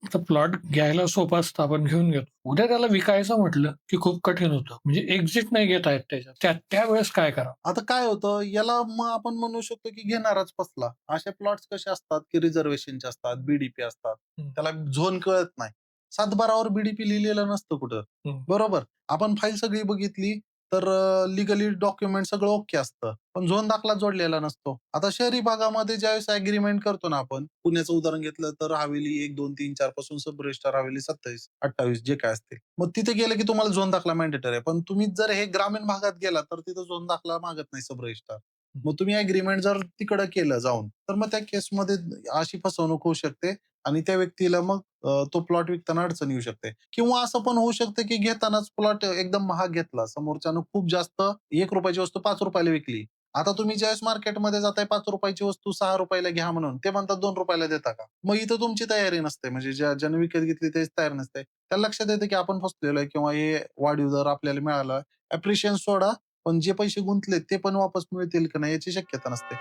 आता प्लॉट घ्यायला सोपं असतं, आपण घेऊन घेतो. उद्या त्याला विकायचं म्हटलं, की खूप कठीण होतं. म्हणजे एक्झिट नाही घेता येत त्याच्यात. त्यावेळेस काय करावं? आता काय होतं, याला मग आपण म्हणू शकतो की घेणाराच फसला. असे प्लॉट्स कसे असतात, की रिझर्व्हेशनचे असतात, बी असतात. हं, त्याला झोन कळत नाही. सातबारावर बी लिहिलेलं नसतं कुठं. हं, बरोबर. आपण फाईल सगळी बघितली तर लीगली डॉक्युमेंट सगळं ओके असतं. पण झोन दाखला जोडलेला नसतो. आता शहरी भागामध्ये ज्यावेळेस ॲग्रीमेंट करतो ना आपण, पुण्याचं उदाहरण घेतलं तर हवेली 1, 2, 3, 4 पासून सब रजिस्ट्रार हवेली 27, 28 जे काय असतील. मग तिथे गेलं की तुम्हाला झोन दाखला मॅन्डेटरी आहे. पण तुम्ही जर हे ग्रामीण भागात गेला तर तिथं झोन दाखला मागत नाही सब रजिस्ट्रार. हं. मग तुम्ही ॲग्रीमेंट जर तिकडं केलं जाऊन, तर मग त्या केसमध्ये अशी फसवणूक होऊ शकते आणि त्या व्यक्तीला मग तो प्लॉट विकताना अडचण येऊ शकते. किंवा असं पण होऊ शकतं की घेतानाच प्लॉट एकदम महाग घेतला. समोरच्यानं खूप जास्त ₹1 ची वस्तू ₹5 विकली. आता तुम्ही ज्यावेळेस मार्केटमध्ये जाताय ₹5 ची वस्तू ₹6 घ्या म्हणून, ते म्हणतात ₹2 देता का? मग इथं तुमची तयारी नसते. म्हणजे ज्याने विकत घेतली तेच तयार नसते. त्याला लक्षात येतं की आपण फसलेलो आहे किंवा हे वाढीव दर आपल्याला मिळाला. ॲप्रिशिएशन सोडा, पण जे पैसे गुंतलेत ते पण वापस मिळतील की नाही याची शक्यता नसते.